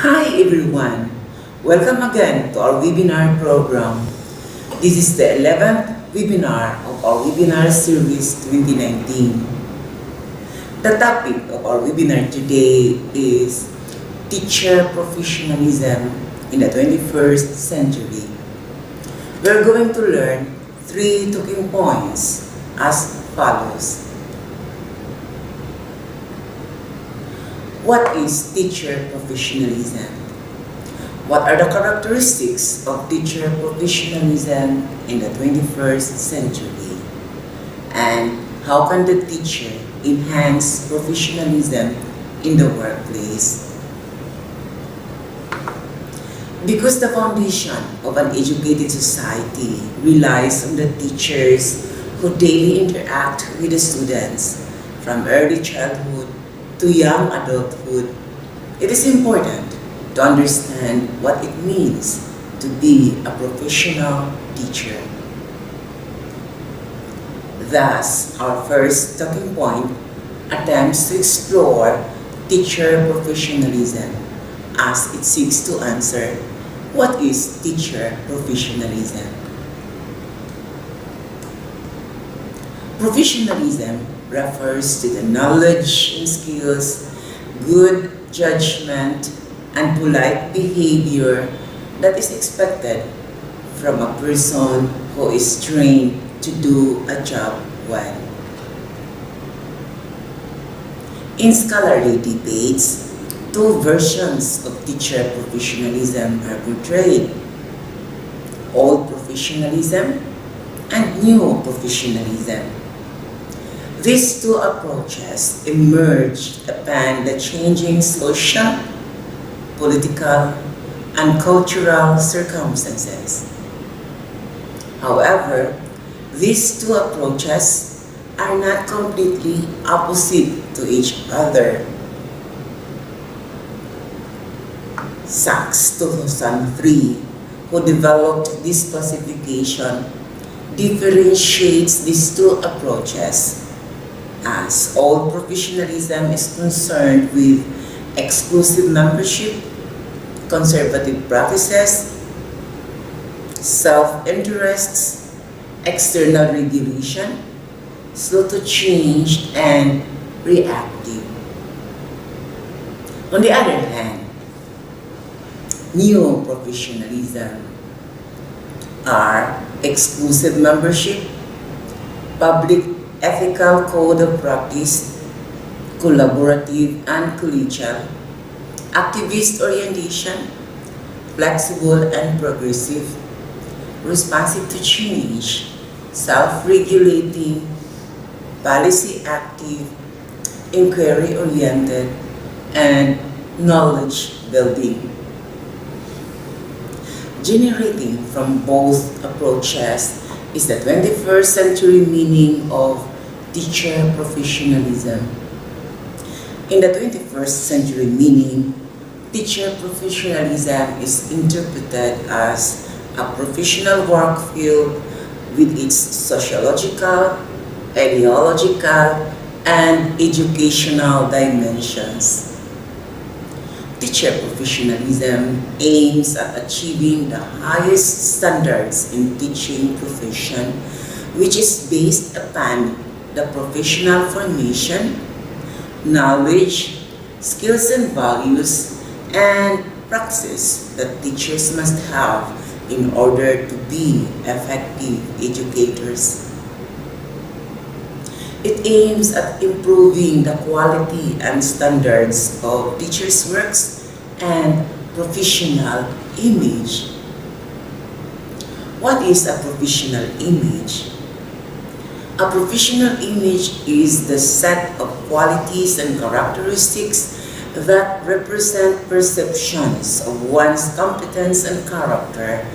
Hi everyone! Welcome again to our webinar program. This is the 11th webinar of our webinar series 2019. The topic of our webinar today is teacher professionalism in the 21st century. We're going to learn 3 talking points as follows. What is teacher professionalism? What are the characteristics of teacher professionalism in the 21st century? And how can the teacher enhance professionalism in the workplace? Because the foundation of an educated society relies on the teachers who daily interact with the students from early childhood to young adulthood, it is important to understand what it means to be a professional teacher. Thus, our first talking point attempts to explore teacher professionalism as it seeks to answer what is teacher professionalism. Professionalism refers to the knowledge and skills, good judgment, and polite behavior that is expected from a person who is trained to do a job well. In scholarly debates, 2 versions of teacher professionalism are portrayed: old professionalism and new professionalism. These 2 approaches emerged upon the changing social, political, and cultural circumstances. However, these 2 approaches are not completely opposite to each other. Sachs 2003, who developed this classification, differentiates these 2 approaches, as old professionalism is concerned with exclusive membership, conservative practices, self-interests, external regulation, slow to change, and reactive. On the other hand, new professionalism are exclusive membership, public ethical code of practice, collaborative and collegial, activist orientation, flexible and progressive, responsive to change, self-regulating, policy active, inquiry-oriented, and knowledge-building. Generating from both approaches is the 21st century meaning of teacher professionalism. In the 21st century meaning, teacher professionalism is interpreted as a professional work field with its sociological, ideological, and educational dimensions. Teacher professionalism aims at achieving the highest standards in teaching profession, which is based upon the professional formation, knowledge, skills and values, and practice that teachers must have in order to be effective educators. It aims at improving the quality and standards of teachers' works and professional image. What is a professional image? A professional image is the set of qualities and characteristics that represent perceptions of one's competence and character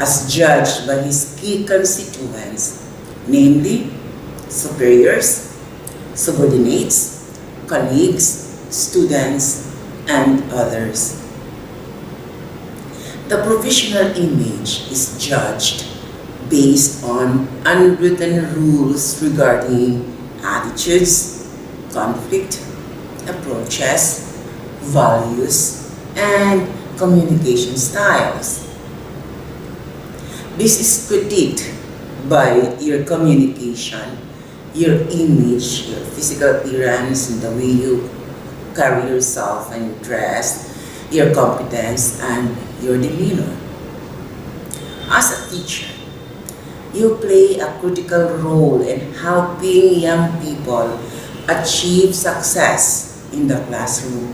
as judged by his key constituents, namely superiors, subordinates, colleagues, students, and others. The professional image is judged based on unwritten rules regarding attitudes, conflict, approaches, values, and communication styles. This is critiqued by your communication, your image, your physical appearance, and the way you carry yourself and dress, your competence, and your demeanor. As a teacher, you play a critical role in helping young people achieve success in the classroom.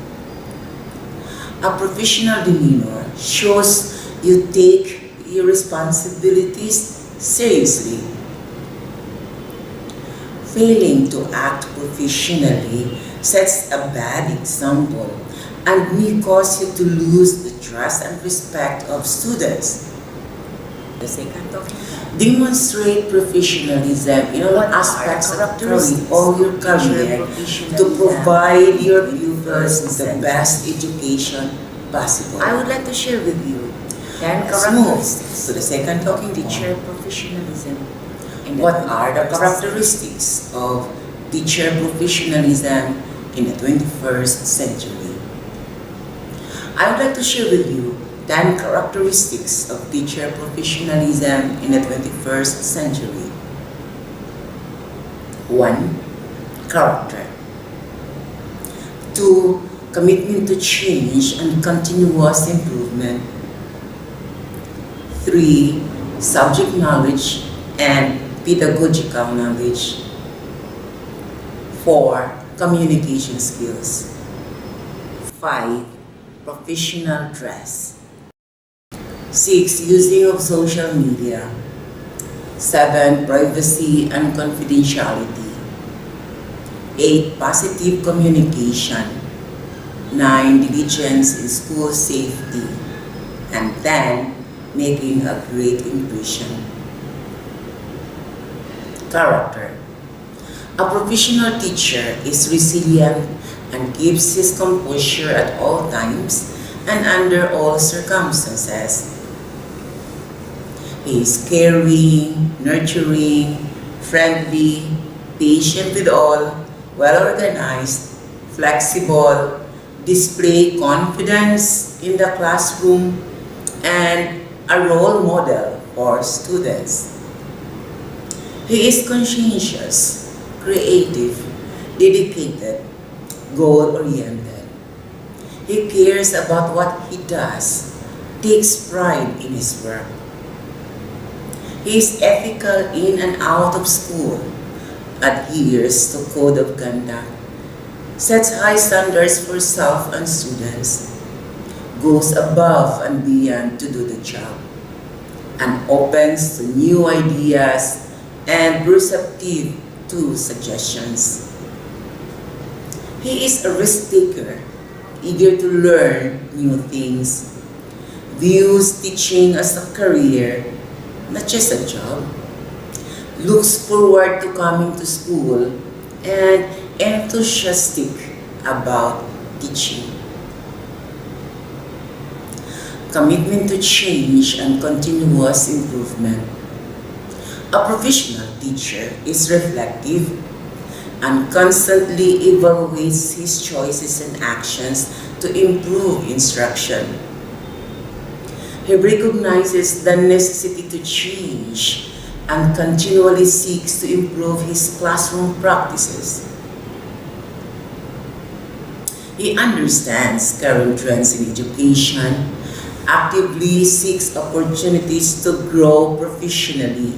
A professional demeanor shows you take your responsibilities seriously. Failing to act professionally sets a bad example and may cause you to lose the trust and respect of students. The second topic. Demonstrate professionalism in all aspects of all your career to provide your pupils the best education possible. I would like to share with you 10 Let's move characteristics to the second talking teacher point. professionalism. What are the characteristics of teacher professionalism in the 21st century? I would like to share with you 10 characteristics of teacher professionalism in the 21st century. 1. Character. 2. Commitment to change and continuous improvement. 3. Subject knowledge and pedagogical knowledge. 4. Communication skills. 5. Professional dress. 6. Using of social media. 7. Privacy and confidentiality. 8. Positive communication. 9. Diligence in school safety. And 10. Making a great impression. Character. A professional teacher is resilient and keeps his composure at all times and under all circumstances. He is caring, nurturing, friendly, patient with all, well-organized, flexible, display confidence in the classroom, and a role model for students. He is conscientious, creative, dedicated, goal-oriented. He cares about what he does, takes pride in his work. He is ethical in and out of school, adheres to code of conduct, sets high standards for self and students, goes above and beyond to do the job, and opens to new ideas and receptive to suggestions. He is a risk taker, eager to learn new things, views teaching as a career, not just a job, looks forward to coming to school, and enthusiastic about teaching. Commitment to change and continuous improvement. A professional teacher is reflective and constantly evaluates his choices and actions to improve instruction. He recognizes the necessity to change and continually seeks to improve his classroom practices. He understands current trends in education, actively seeks opportunities to grow professionally,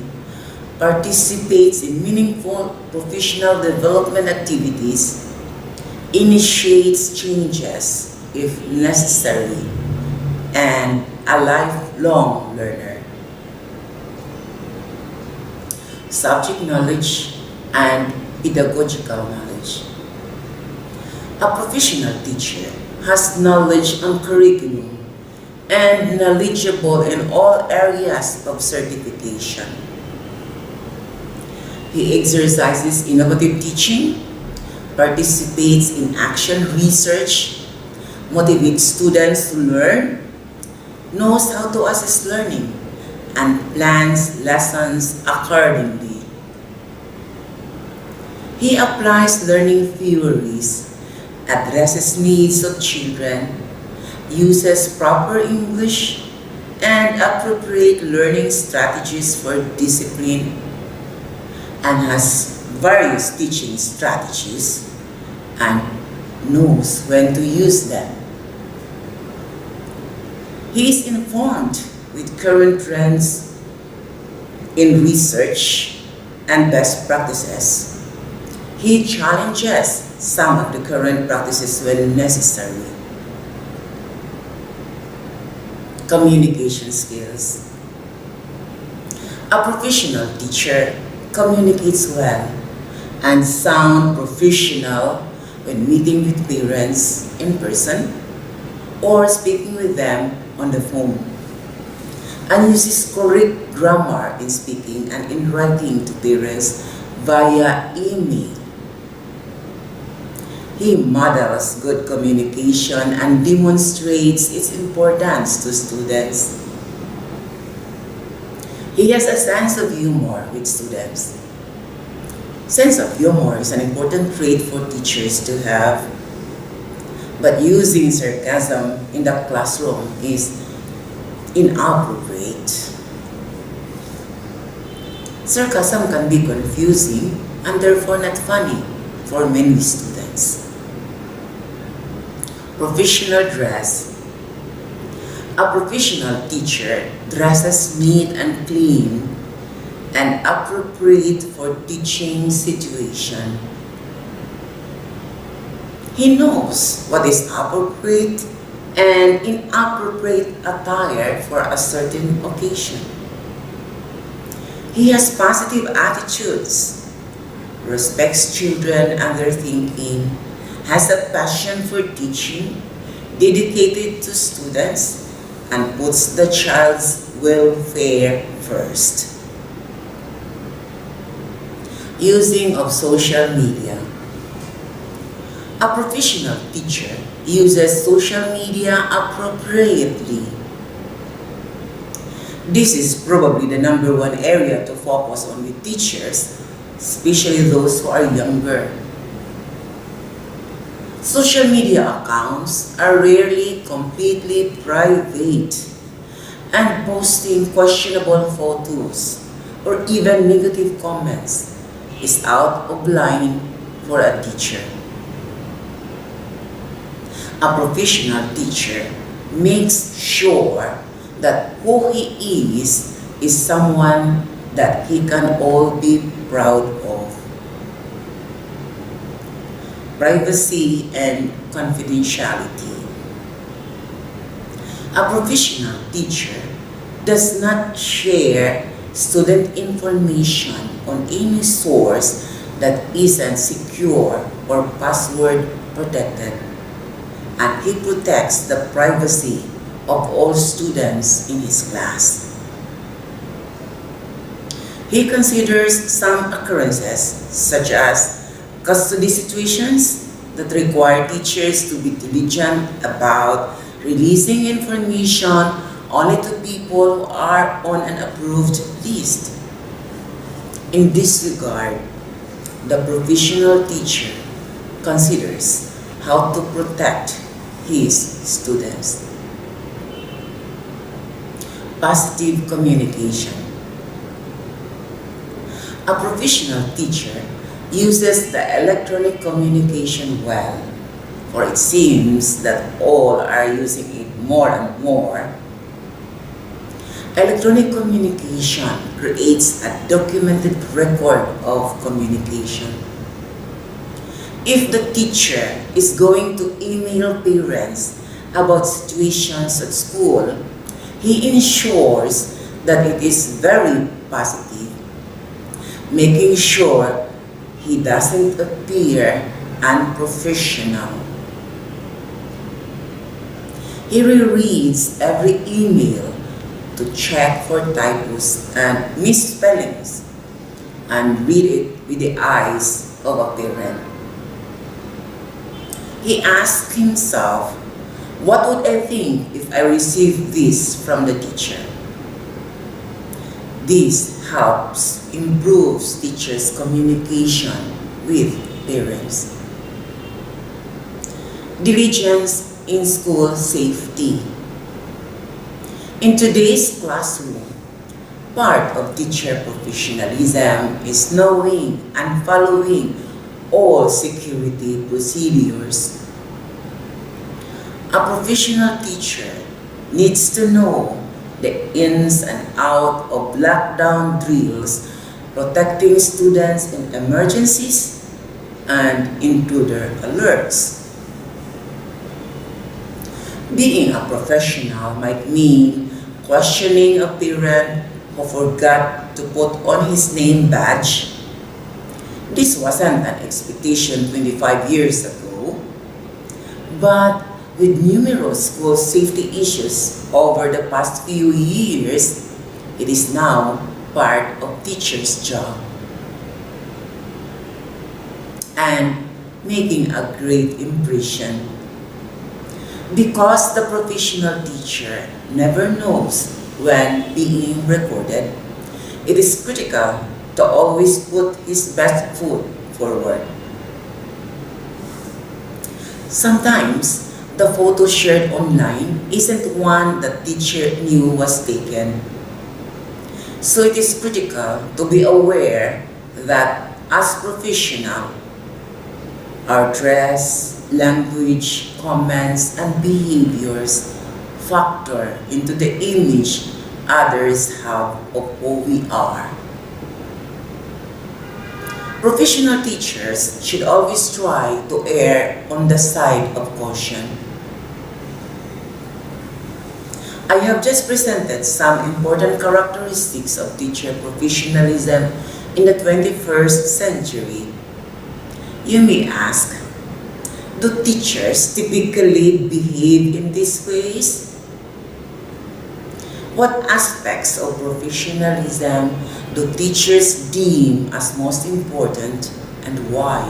participates in meaningful professional development activities, initiates changes if necessary, and a lifelong learner. Subject knowledge and pedagogical knowledge. A professional teacher has knowledge on curriculum and knowledgeable in all areas of certification. He exercises innovative teaching, participates in action research, motivates students to learn, knows how to assess learning, and plans lessons accordingly. He applies learning theories, addresses needs of children, uses proper English and appropriate learning strategies for discipline, and has various teaching strategies and knows when to use them. He is informed with current trends in research and best practices. He challenges some of the current practices when necessary. Communication skills. A professional teacher communicates well and sound professional when meeting with parents in person or speaking with them on the phone, and uses correct grammar in speaking and in writing to parents via email. He models good communication and demonstrates its importance to students. He has a sense of humor with students. Sense of humor is an important trait for teachers to have, but using sarcasm in the classroom is inappropriate. Sarcasm can be confusing and therefore not funny for many students. Professional dress. A professional teacher dresses neat and clean and appropriate for teaching situation. He knows what is appropriate and inappropriate attire for a certain occasion. He has positive attitudes, respects children and their thinking, has a passion for teaching, dedicated to students, and puts the child's welfare first. Using of social media. A professional teacher uses social media appropriately. This is probably the number one area to focus on with teachers, especially those who are younger. Social media accounts are rarely completely private, and posting questionable photos or even negative comments is out of line for a teacher. A professional teacher makes sure that who he is someone that he can all be proud of. Privacy and confidentiality. A professional teacher does not share student information on any source that isn't secure or password protected, and he protects the privacy of all students in his class. He considers some occurrences, such as custody situations, that require teachers to be diligent about releasing information only to people who are on an approved list. In this regard, the professional teacher considers how to protect his students. Positive communication. A professional teacher uses the electronic communication well, for it seems that all are using it more and more. Electronic communication creates a documented record of communication. If the teacher is going to email parents about situations at school, he ensures that it is very positive, making sure he doesn't appear unprofessional. He rereads every email to check for typos and misspellings and read it with the eyes of a parent. He asks himself, what would I think if I received this from the teacher? This helps improves teachers' communication with parents. Diligence in school safety. In today's classroom, part of teacher professionalism is knowing and following all security procedures. A professional teacher needs to know the ins and outs of lockdown drills, protecting students in emergencies and intruder alerts. Being a professional might mean questioning a parent who forgot to put on his name badge. This wasn't an expectation 25 years ago, but with numerous school safety issues over the past few years, it is now part of teachers' job. And making a great impression. Because the professional teacher never knows when being recorded, it is critical to always put his best foot forward. Sometimes, the photo shared online isn't one the teacher knew was taken. So it is critical to be aware that as professional, our dress, language, comments, and behaviors factor into the image others have of who we are. Professional teachers should always try to err on the side of caution. I have just presented some important characteristics of teacher professionalism in the 21st century. You may ask, do teachers typically behave in these ways? What aspects of professionalism do teachers deem as most important and why?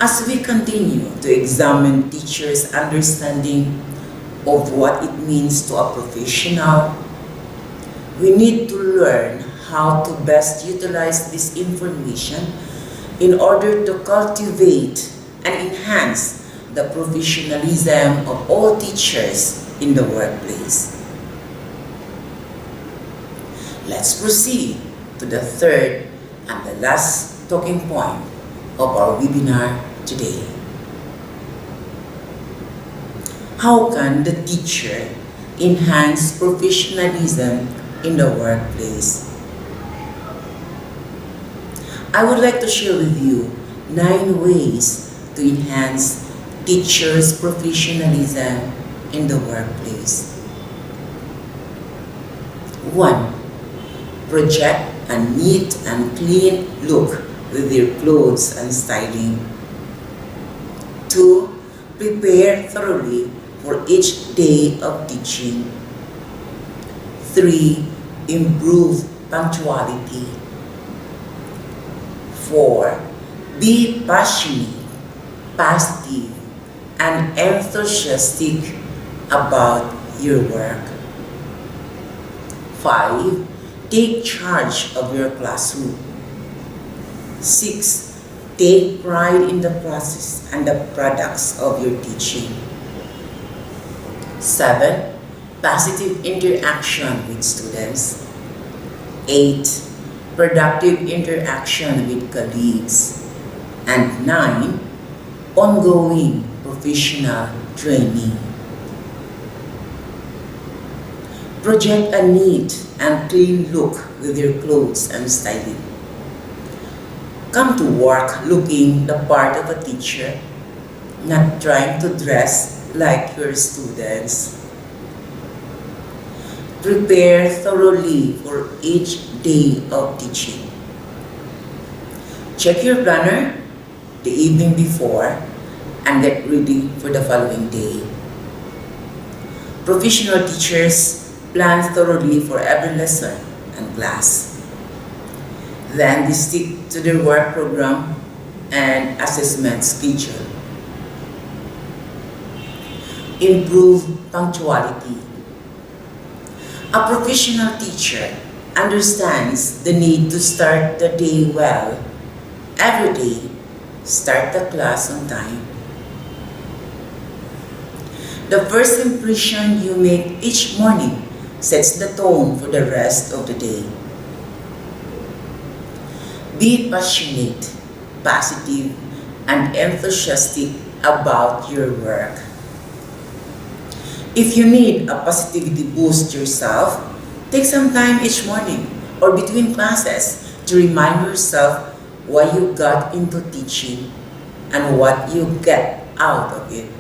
As we continue to examine teachers' understanding of what it means to a professional, we need to learn how to best utilize this information in order to cultivate and enhance the professionalism of all teachers in the workplace. Let's proceed to the third and the last talking point of our webinar today. How can the teacher enhance professionalism in the workplace? I would like to share with you 9 ways to enhance teachers' professionalism in the workplace. 1. Project a neat and clean look with your clothes and styling. 2. Prepare thoroughly for each day of teaching. 3. Improve punctuality. 4. Be passionate, positive, and enthusiastic about your work. 5. Take charge of your classroom. 6. Take pride in the process and the products of your teaching. 7. Positive interaction with students. 8. Productive interaction with colleagues. And 9. Ongoing professional training. Project a neat and clean look with your clothes and styling. Come to work looking the part of a teacher, not trying to dress like your students. Prepare thoroughly for each day of teaching. Check your planner the evening before and get ready for the following day. Professional teachers plan thoroughly for every lesson and class. Then they stick to their work program and assessment schedule. Improve punctuality. A professional teacher understands the need to start the day well. Every day, start the class on time. The first impression you make each morning sets the tone for the rest of the day. Be passionate, positive, and enthusiastic about your work. If you need a positivity boost yourself, take some time each morning or between classes to remind yourself why you got into teaching and what you get out of it.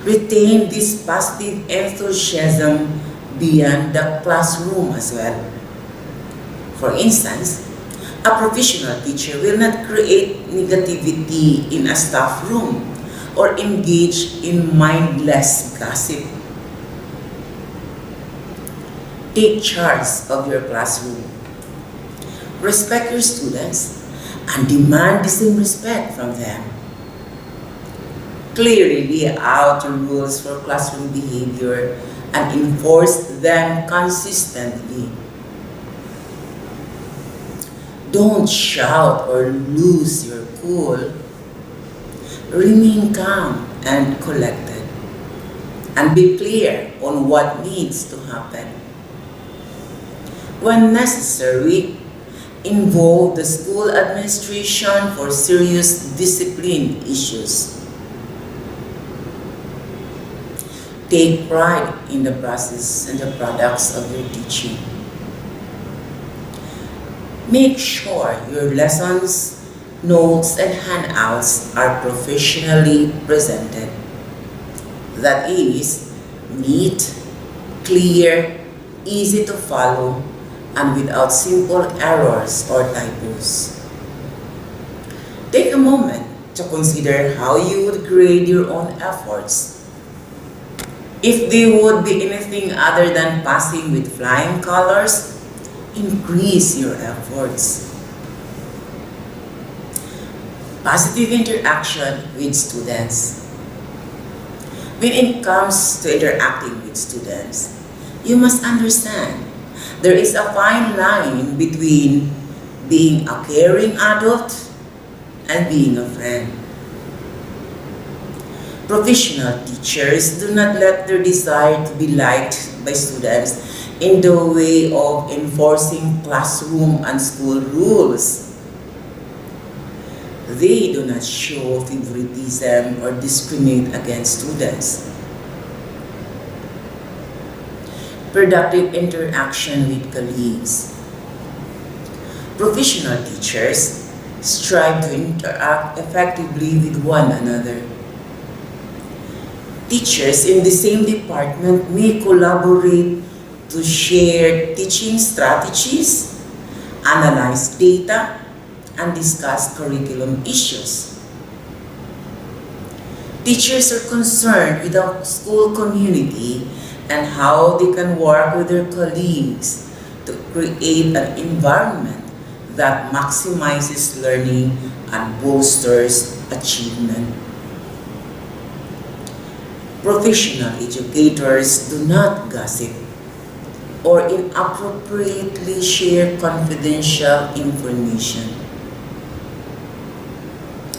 Retain this positive enthusiasm beyond the classroom as well. For instance, a professional teacher will not create negativity in a staff room or engage in mindless gossip. Take charge of your classroom. Respect your students and demand the same respect from them. Clearly lay out the rules for classroom behavior and enforce them consistently. Don't shout or lose your cool. Remain calm and collected, and be clear on what needs to happen. When necessary, involve the school administration for serious discipline issues. Take pride in the process and the products of your teaching. Make sure your lessons, notes, and handouts are professionally presented. That is, neat, clear, easy to follow, and without simple errors or typos. Take a moment to consider how you would grade your own efforts. If they would be anything other than passing with flying colors, increase your efforts. Positive interaction with students. When it comes to interacting with students, you must understand there is a fine line between being a caring adult and being a friend. Professional teachers do not let their desire to be liked by students in the way of enforcing classroom and school rules. They do not show favoritism or discriminate against students. Productive interaction with colleagues. Professional teachers strive to interact effectively with one another. Teachers in the same department may collaborate to share teaching strategies, analyze data, and discuss curriculum issues. Teachers are concerned with the school community and how they can work with their colleagues to create an environment that maximizes learning and bolsters achievement. Professional educators do not gossip or inappropriately share confidential information.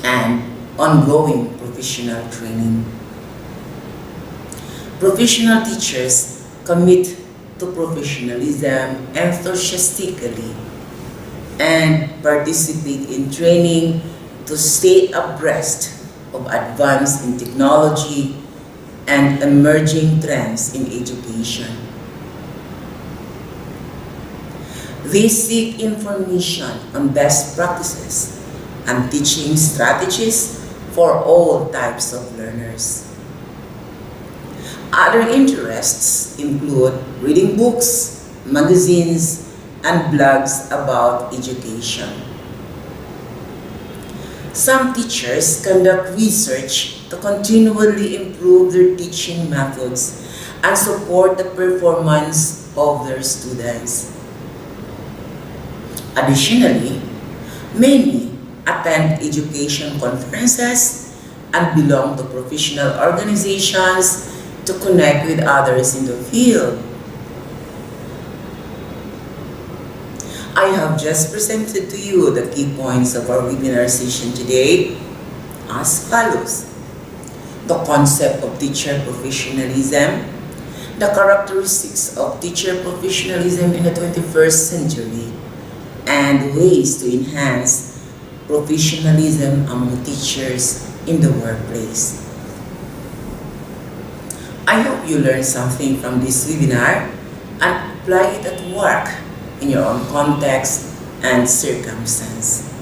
And ongoing professional training. Professional teachers commit to professionalism enthusiastically and participate in training to stay abreast of advances in technology and emerging trends in education. They seek information on best practices and teaching strategies for all types of learners. Other interests include reading books, magazines, and blogs about education. Some teachers conduct research to continually improve their teaching methods and support the performance of their students. Additionally, many attend education conferences and belong to professional organizations to connect with others in the field. I have just presented to you the key points of our webinar session today as follows. the concept of teacher professionalism, the characteristics of teacher professionalism in the 21st century, and ways to enhance professionalism among teachers in the workplace. I hope you learned something from this webinar and apply it at work in your own context and circumstance.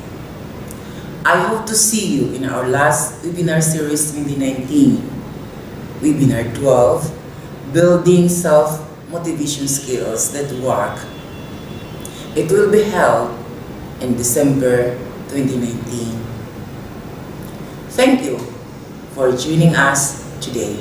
I hope to see you in our last webinar series 2019, webinar 12, Building Self-Motivation Skills That Work. It will be held in December 2019. Thank you for joining us today.